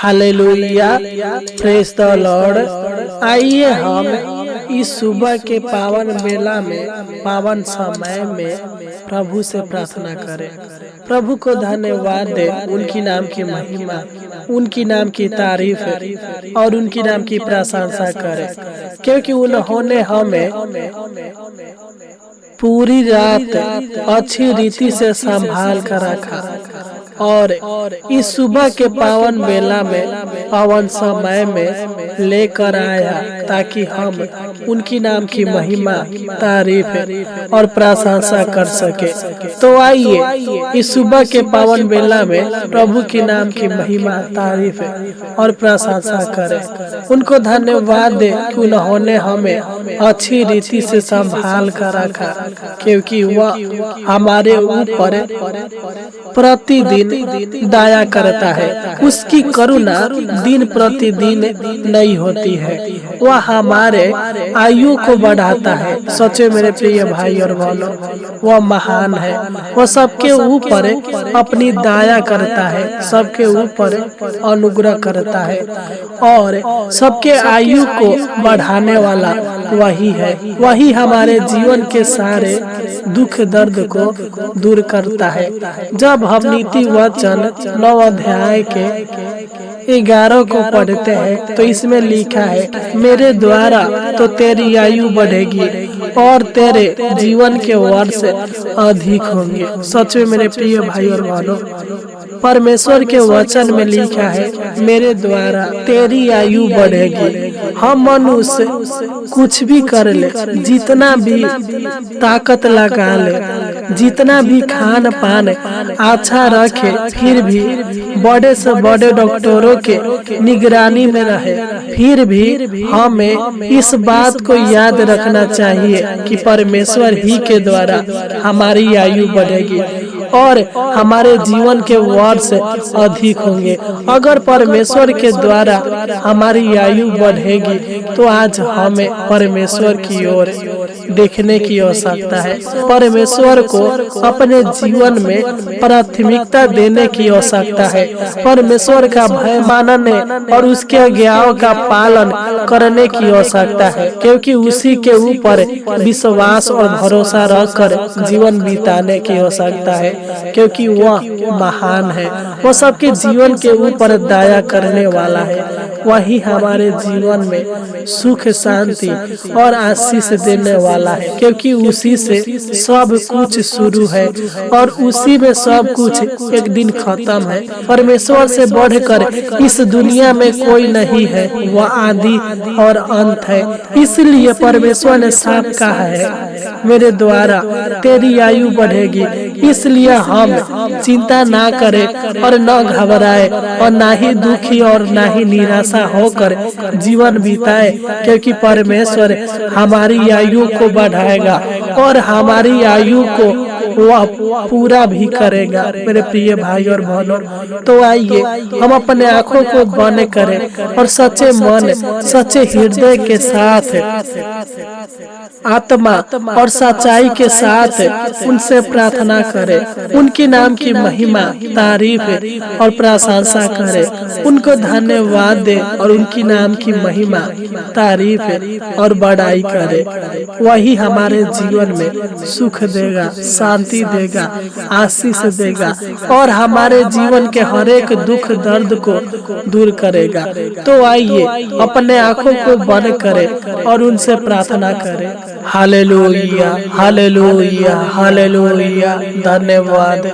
Hallelujah, praise the Lord. आइए हम इस सुबह के पावन बेला में, पावन समय में प्रभु से प्रार्थना करें। प्रभु को धन्यवाद दे, उनकी नाम की महिमा, उनकी नाम की तारीफ और उनकी नाम की प्रशंसा करें, क्योंकि उन्होंने हमें पूरी रात अच्छी रीति से संभाल कर रखा और इस सुबह के पावन बेला में, पावन समय में लेकर आया, ताकि हम उनकी नाम की महिमा, तारीफ और प्रशंसा कर सके। तो आइए इस सुबह के पावन बेला में प्रभु की नाम की महिमा, तारीफ और प्रशंसा करें। उनको धन्यवाद दे कि उन्होंने हमें अच्छी रीति से संभाल कर रखा, क्योंकि वह हमारे ऊपर प्रतिदिन दया करता है। उसकी करुणा दिन प्रतिदिन नहीं होती है। वह हमारे आयु को बढ़ाता है। सच्चे मेरे प्रिय भाई और बहनों, वह महान है। वह सबके ऊपर अपनी दया करता है, सबके ऊपर अनुग्रह करता है और सबके आयु को बढ़ाने वाला वही है। वही हमारे जीवन के सारे दुख दर्द को दूर करता है। जब हम नीति वचन 9 अध्याय के 11 को पढ़ते हैं तो इसमें लिखा है, मेरे द्वारा तो तेरी आयु बढ़ेगी और तेरे जीवन के वर्ष अधिक होंगे। सच में मेरे प्रिय भाई और बहनों, परमेश्वर के वचन में लिखा है, मेरे द्वारा तेरी आयु बढ़ेगी। हम मनुष्य कुछ भी कर ले, जितना भी ताकत लगा ले, जितना भी खान पान अच्छा रखे, फिर भी बड़े से बड़े डॉक्टरों के निगरानी में रहे, फिर भी हमें इस बात को याद रखना चाहिए कि परमेश्वर ही के द्वारा हमारी आयु बढ़ेगी और हमारे जीवन के वर्ष अधिक होंगे। अगर परमेश्वर के द्वारा हमारी आयु बढ़ेगी तो आज हमें परमेश्वर की ओर देखने की आवश्यकता है। परमेश्वर को अपने जीवन में प्राथमिकता देने की आवश्यकता है। परमेश्वर का भय मानने और उसके आज्ञाओं का पालन करने की आवश्यकता है, क्योंकि उसी के ऊपर विश्वास और भरोसा रखकर जीवन बिताने की आवश्यकता है, क्योंकि वह महान है। वह सबके जीवन के ऊपर दया करने वाला है। वही हमारे जीवन में सुख, शांति और आशीष देने वाला है, क्योंकि उसी से सब कुछ शुरू है और उसी में सब कुछ एक दिन खत्म है। परमेश्वर से बढ़कर इस दुनिया में कोई नहीं है। वह आदि और अंत है। इसलिए परमेश्वर ने साफ कहा है, मेरे द्वारा तेरी आयु बढ़ेगी। इसलिए हम चिंता ना करें और न घबराए और ना ही दुखी और ना ही निराशा होकर जीवन बिताए, क्योंकि परमेश्वर हमारी आयु को बढ़ाएगा और हमारी आयु को वह पूरा भी करेगा। मेरे प्रिय भाई और बहनों, तो आइए हम अपने आंखों को बंद करें और सच्चे मन, सच्चे हृदय के साथ, आत्मा और सच्चाई के साथ उनसे प्रार्थना करें। उनके नाम की महिमा, तारीफ और प्रशंसा करें। उनको धन्यवाद दें और उनकी नाम की महिमा, तारीफ और बड़ाई करें। वही हमारे जीवन में सुख देगा, शांति देगा, आशीष देगा और हमारे जीवन के हर एक दुख दर्द को दूर करेगा। तो आइए अपने आंखों को बंद करें और उनसे प्रार्थना करें। Hallelujah, hallelujah, hallelujah. धन्यवाद,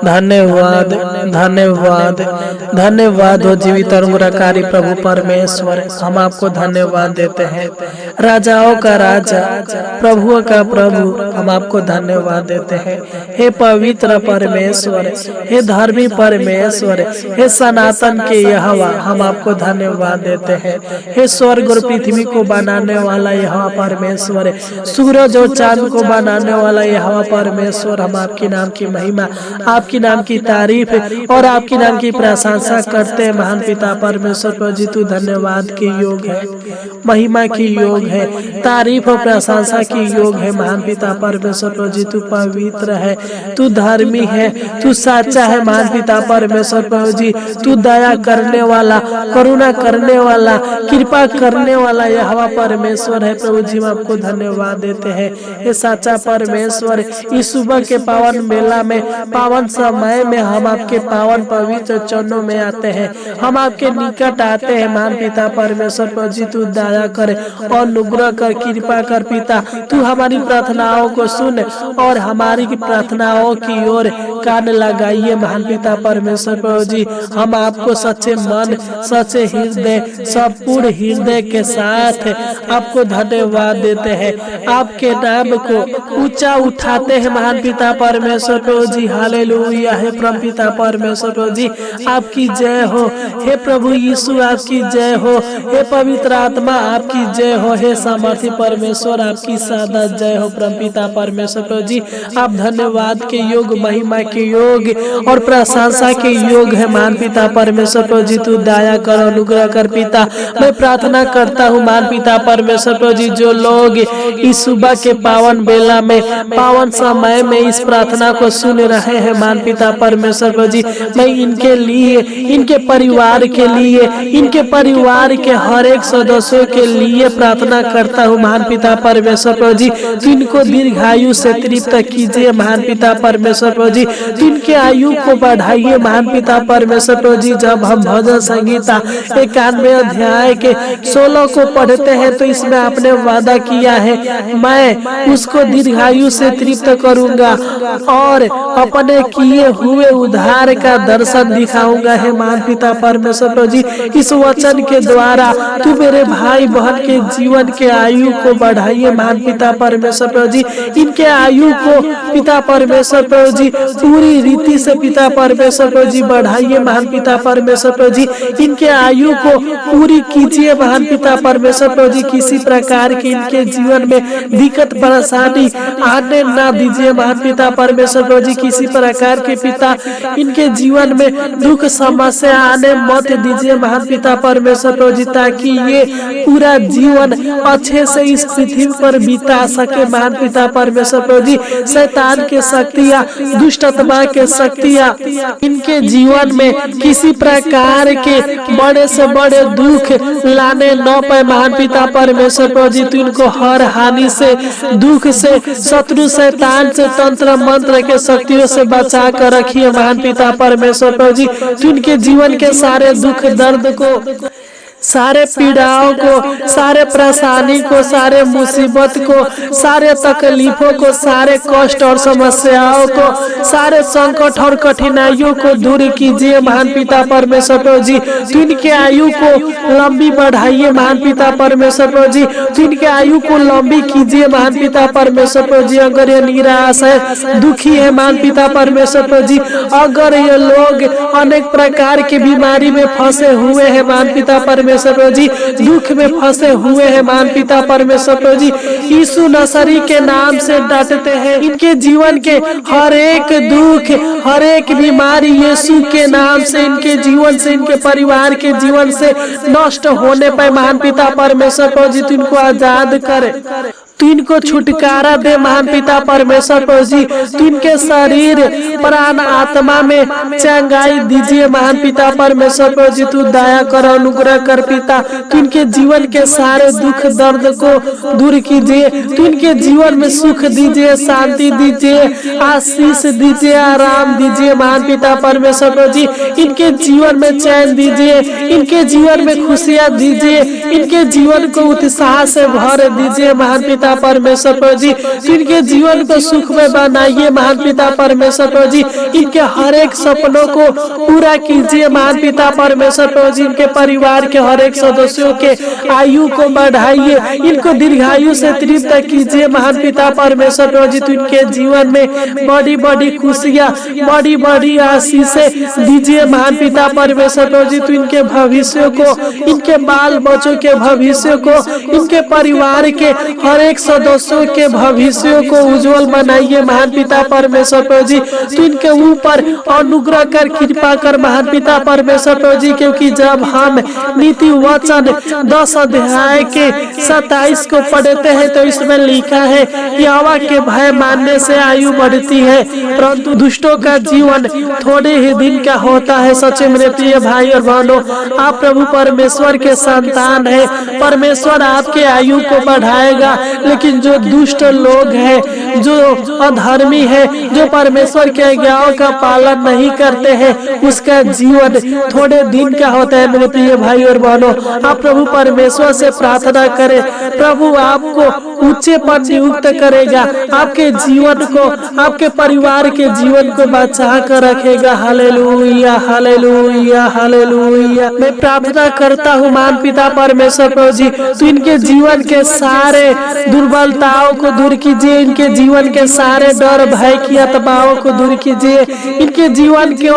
धन्यवाद, धन्यवाद, धन्यवाद हो जीवित और अनुग्रहकारी प्रभु परमेश्वर। हम आपको धन्यवाद देते हैं, राजाओं का राजा, प्रभुओं का प्रभु। हम आपको धन्यवाद देते हैं। हे पवित्र परमेश्वर, हे धर्मी परमेश्वर, हे सनातन के यहोवा, हम आपको धन्यवाद देते हैं। हे स्वर्ग और पृथ्वी को बनाने वाला यहोवा परमेश्वर, सूरज और चांद को बनाने वाला यहोवा परमेश्वर, हम आपके नाम की महिमा, आपकी नाम की तारीफ और आपके नाम की प्रशंसा करते हैं। महान पिता परमेश्वर प्रभु जी, तू धन्यवाद के योग है, महिमा की योग है, तारीफ और प्रशंसा की योग है। महान पिता परमेश्वर प्रभु जी, तू पवित्र है, तू धर्मी है, तू सच्चा है। महान पिता परमेश्वर प्रभु जी, तू दया करने वाला, करुणा करने वाला, कृपा करने वाला यहोवा परमेश्वर है। प्रभु जी, हम आपको धन्यवाद देते हैं। ये सच्चा परमेश्वर, इस सुबह के पावन मेला में, पावन समय में हम आपके पावन पवित्र चरणों में आते हैं, हम आपके निकट आते हैं। महान पिता परमेश्वर प्रभु जी, तू दया करे और अनुग्रह कर, कृपा कर पिता। तू हमारी प्रार्थनाओं को सुन और हमारी प्रार्थनाओं की ओर कान लगाइए। महान पिता परमेश्वर प्रभु जी, हम आपको सच्चे मन, सच्चे हृदय, संपूर्ण हृदय के साथ आपको धन्यवाद देते हैं, आपके नाम को ऊंचा उठाते हैं। महान पिता परमेश्वर प्रभु जी, हालेलुया। हे परम पिता परमेश्वर प्रभु जी, आपकी जय हो। हे प्रभु यीशु, आपकी जय हो। हे पवित्र आत्मा, आपकी जय हो। हे सामर्थी परमेश्वर, आपकी सदा जय हो। परम पिता परमेश्वर प्रभु जी, आप धन्यवाद के योग, महिमा के योग और प्रशंसा के योग है। महान पिता परमेश्वर प्रभु जी, तू दया कर, अनुग्रह कर पिता। मैं प्रार्थना करता हूँ महान पिता परमेश्वर प्रभु जी, जो लोग इस सुबह के पावन बेला में, पावन समय में इस प्रार्थना को सुन रहे हैं, महान पिता परमेश्वर प्रभु जी, मैं इनके लिए, इनके परिवार के लिए, इनके परिवार के हर एक सदस्यों के लिए प्रार्थना करता हूँ। महान पिता परमेश्वर प्रभु जी, तू इनको दीर्घायु से तृप्त कीजिए। महान पिता परमेश्वर प्रभु जी, तू इनके आयु को बढ़ाइए। महान पिता परमेश्वर प्रभु जी, जब हम भजन संगीता 91 अध्याय के 16 को पढ़ते हैं तो इसमें आपने वादा किया है, मैं उसको दीर्घायु से तृप्त करूंगा और अपने किए हुए उद्धार का दर्शन दिखाऊंगा। है महान पिता परमेश्वर प्रभु जी, इस वचन के द्वारा तू मेरे भाई बहन के जीवन के आयु को बढ़ाइए। महान पिता परमेश्वर प्रभु जी, इनके आयु को पिता परमेश्वर प्रभु जी पूरी रीति से पिता परमेश्वर प्रभु जी बढ़ाइए। महान पिता परमेश्वर प्रभु जी, इनके आयु को पूरी कीजिए। महान पिता परमेश्वर प्रभु जी, किसी प्रकार की इनके जीवन में दिक्कत परेशानी आने ना दीजिए। महान पिता परमेश्वर प्रभु जी, किसी प्रकार के पिता इनके जीवन में दुख समस्या आने मत दीजिए। महान पिता परमेश्वर प्रभु जी, ताकि ये पूरा जीवन अच्छे से इस पृथ्वी पर बिता सके। महान पिता परमेश्वर प्रभु जी, शैतान के शक्तियाँ, दुष्ट आत्मा के शक्तियाँ इनके जीवन में किसी प्रकार के बड़े से बड़े दुख लाने न पाए। महान पिता परमेश्वर प्रभु जी, तू इनको हर हानि से, दुख से, शत्रु शैतान से, तंत्र मंत्र के शक्तियों से बचा कर रखिए। महान पिता परमेश्वर प्रभु जी, तू इनके जीवन के सारे दुख दर्द को, सारे पीड़ाओं को, सारे परेशानी को, सारे मुसीबत को, सारे तकलीफों को, सारे कष्ट और समस्याओं को, सारे संकट और कठिनाइयों को दूर कीजिए। महान पिता परमेश्वर प्रभु जी, तू इनके आयु को लंबी बढ़ाइए। महान पिता परमेश्वर प्रभु जी, तू इनके आयु को लंबी कीजिए। महान पिता परमेश्वर प्रभु जी, अगर ये निराश है, दुखी है, महान पिता परमेश्वर प्रभु जी, अगर ये लोग अनेक प्रकार की बीमारी में फंसे हुए हैं, महान पिता परमेश्वर प्रभु जी, दुख में फंसे हुए हैं, महान पिता परमेश्वर प्रभु जी, यीशु नसरी के नाम से डांटते हैं। इनके जीवन के हर एक दुख, हर एक बीमारी यीशु के नाम से, इनके जीवन से, इनके परिवार के जीवन से नष्ट होने पर महान पिता परमेश्वर प्रभु जी, तू इनको आजाद करे, तू इनको छुटकारा दे। महान पिता परमेश्वर प्रभु जी, तू इनके शरीर, प्राण, आत्मा में चंगाई दीजिए। महान पिता परमेश्वर प्रभु जी, तू दया कर, अनुग्रह कर पिता। तू इनके जीवन के सारे दुख दर्द को दूर कीजिए। तू इनके जीवन में सुख दीजिए, शांति दीजिए, आशीष दीजिए, आराम दीजिए। महान पिता परमेश्वर प्रभु जी, इनके जीवन में चैन दीजिए, इनके जीवन में खुशियाँ दीजिए, इनके जीवन को उत्साह से भर दीजिए। महान पिता परमेश्वर प्रभु जी, इनके जीवन को सुख में बनाइए। महान पिता परमेश्वर प्रभु जी, इनके हर एक सपनों को पूरा कीजिए। महान पिता परमेश्वर प्रभु जी, इनके परिवार के हर एक सदस्यों के आयु को बढ़ाइए, इनको दीर्घायु से तृप्त कीजिए। महान पिता परमेश्वर प्रभु जी, तो इनके जीवन में बड़ी बड़ी खुशियाँ, बड़ी बड़ी आशीषें दीजिए। महान पिता परमेश्वर प्रभु जी, तो इनके भविष्य को, इनके बाल बच्चों के भविष्य को, इनके परिवार के हर एक सदस्यों के भविष्यों को उज्जवल बनाइए महान पिता परमेश्वर प्रभु जी। तू इनके ऊपर अनुग्रह कर, कृपा कर महान पिता परमेश्वर प्रभु जी, क्योंकि जब हम नीति वचन 10 अध्याय के 27 को पढ़ते हैं तो इसमें लिखा है कि यहोवा के भय मानने से आयु बढ़ती है, परंतु दुष्टों का जीवन थोड़े ही दिन का होता है। सच्चे मेरे प्रिय भाई और बहनों, आप प्रभु परमेश्वर के संतान है, परमेश्वर आपके आयु को बढ़ाएगा। लेकिन जो दुष्ट लोग हैं, जो अधर्मी है, जो परमेश्वर के आज्ञाओं का पालन नहीं करते हैं, उसका जीवन थोड़े दिन का होता है। मेरे प्रिय भाई और बहनों, आप प्रभु परमेश्वर से प्रार्थना करें, प्रभु आपको ऊंचे पद नियुक्त करेगा, आपके जीवन को, आपके परिवार के जीवन को बचा कर रखेगा। Hallelujah, hallelujah, hallelujah. मैं प्रार्थना करता हूँ महान पिता परमेश्वर प्रभु जी, तो इनके जीवन के सारे दुर्बलताओं को दूर कीजिए, इनके जीवन के सारे डर भय की अतबाओं को दूर कीजिए, इनके जीवन के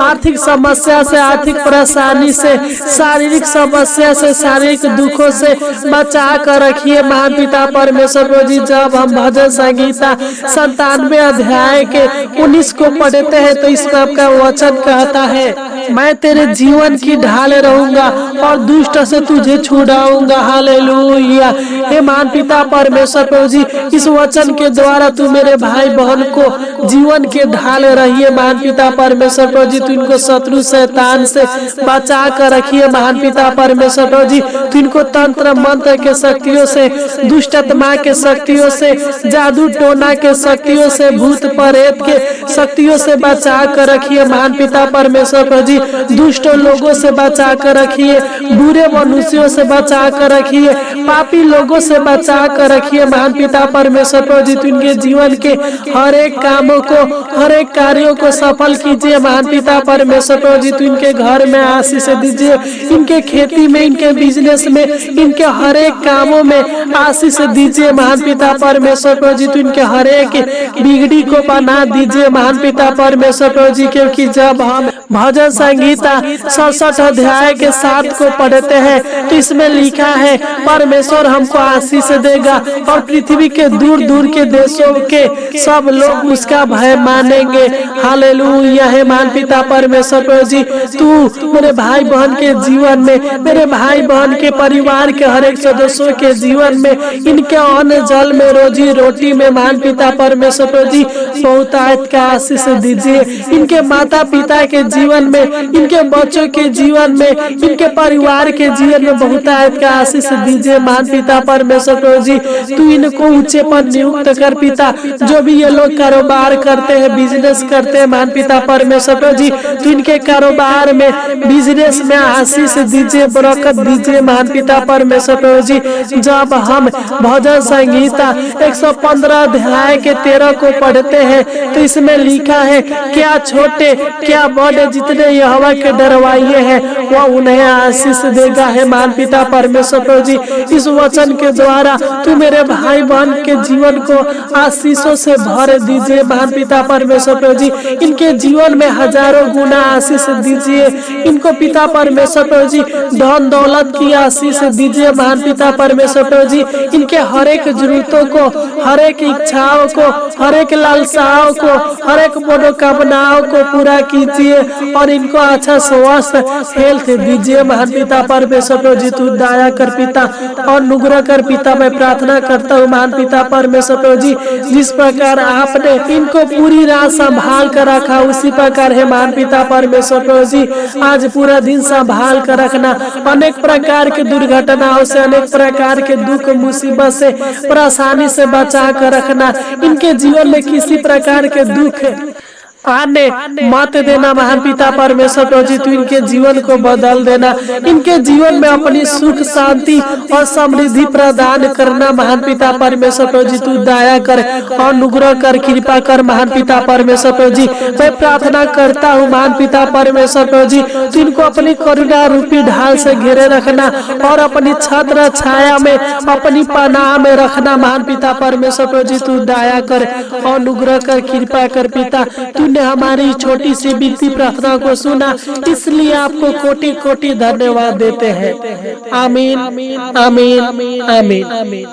आर्थिक समस्या से, आर्थिक परेशानी से, शारीरिक समस्या से, शारीरिक दुखों से बचा कर रखिए महान पिता परमेश्वर प्रभु जी। जब हम भजन संगीता 97 अध्याय के 19 को पढ़ते हैं तो इसमें आपका वचन कहता है, मैं तेरे जीवन की ढाल रहूंगा और दुष्ट से तुझे छुड़ाऊंगा। हालेलुया। हे महान पिता परमेश्वर प्रभु जी, इस वचन के द्वारा तू मेरे भाई बहन को जीवन के ढाल रहिए महान पिता परमेश्वर प्रभु जी। तू इनको शत्रु शैतान से बचा कर रखिए महान पिता परमेश्वर प्रभु जी। तू इनको तंत्र मंत्र के शक्तियों से, दुष्ट आत्मा के शक्तियों से, जादू टोना के शक्तियों से, भूत प्रेत के शक्तियों से बचा कर रखिए महान पिता परमेश्वर प्रभु जी। दुष्ट लोगों से बचा कर रखिए, बुरे मनुष्यों से बचा कर रखिए, पापी लोगों से बचा कर रखिए महान पिता परमेश्वर प्रभु जी। तू इनके जीवन के हर एक कामों को, हर एक कार्यों को सफल कीजिए महान पिता परमेश्वर प्रभु जी। तू इनके घर में आशीष दीजिए, इनके खेती में, इनके बिजनेस में, इनके हर एक कामों में आशीष दीजिए महान पिता परमेश्वर प्रभु जी। तू इनके हर एक बिगड़ी को बना दीजिए महान पिता परमेश्वर प्रभु जी। क्योंकि जब हम भजन संगीता 67 अध्याय के 7 को पढ़ते हैं तो इसमें लिखा है, परमेश्वर हमको आशीष देगा और पृथ्वी के दूर दूर के देशों के सब लोग उसका भय मानेंगे। हालेलुया। है महान पिता परमेश्वर प्रभु जी, तू मेरे भाई बहन के जीवन में, मेरे भाई बहन के परिवार के हर एक सदस्यों के जीवन में, इनके अन्न जल में, रोजी रोटी में महान पिता परमेश्वर प्रभु जी बहुतायत का आशीष दीजिए। इनके माता पिता के जीवन में, इनके बच्चों के जीवन में, इनके परिवार के जीवन में बहुतायत का आशीष दीजिए महान पिता परमेश्वर प्रभु जी। तू इनको ऊंचे पर नियुक्त कर पिता। जो भी ये लोग कारोबार करते हैं, बिजनेस करते हैं महान पिता परमेश्वर प्रभु जी, तू इनके कारोबार में, बिजनेस में आशीष दीजिए, बरकत दीजिए महान पिता परमेश्वर प्रभु जी। जब हम भजन संगीता 115 अध्याय के 13 को पढ़ते हैं तो इसमें लिखा है, क्या छोटे क्या बड़े जितने यहोवा के डरवाइए हैं वह उन्हें आशीष देगा। है महान पिता परमेश्वर प्रभु जी, इस वचन के द्वारा तू मेरे भाई बहन के जीवन को आशीषों से भर दीजिए महान पिता परमेश्वर प्रभु जी। इनके जीवन में हजारों गुना आशीष दीजिए। इनको पिता परमेश्वर प्रभु जी धन दौलत की आशीष दीजिए महान पिता परमेश्वर प्रभु जी। इनके हर एक जरूरतों को, हर एक इच्छाओं को, हर एक लालसाओं को, हर एक मनोकामनाओं को पूरा कीजिए और इनको अच्छा स्वास्थ्य, हेल्थ दीजिए महान पिता परमेश्वर प्रभु जी। तू दया कर पिता और अनुग्रह कर पिता। मैं प्रार्थना करता हूँ महान पिता परमेश्वर प्रभु जी, जिस प्रकार आपने इनको पूरी रात संभाल कर रखा उसी प्रकार है महान पिता परमेश्वर प्रभु जी। आज पूरा दिन संभाल कर रखना, अनेक प्रकार के दुर्घटनाओं से, अनेक प्रकार के दुख मुसीबत से, परेशानी से बचा कर रखना। इनके जीवन में किसी प्रकार के दुख आने मत देना महान पिता परमेश्वर प्रभु जी। तू इनके जीवन को बदल देना, इनके जीवन में अपनी सुख शांति और समृद्धि प्रदान करना महान पिता परमेश्वर प्रभु जी। तू दया कर, अनुग्रह कर, कृपा कर महान पिता परमेश्वर प्रभु जी। मैं प्रार्थना करता हूँ महान पिता परमेश्वर प्रभु जी, तू इनको अपनी करुणा रूपी ढाल से घेरे रखना और अपनी छत्र छाया में, अपनी पनाह में रखना महान पिता परमेश्वर प्रभु जी। तू दया कर, अनुग्रह कर, कृपा कर पिता। तू हमारी छोटी सी विनती प्रार्थना को सुना, इसलिए आपको कोटि कोटि धन्यवाद देते हैं। आमीन, आमीन, आमीन।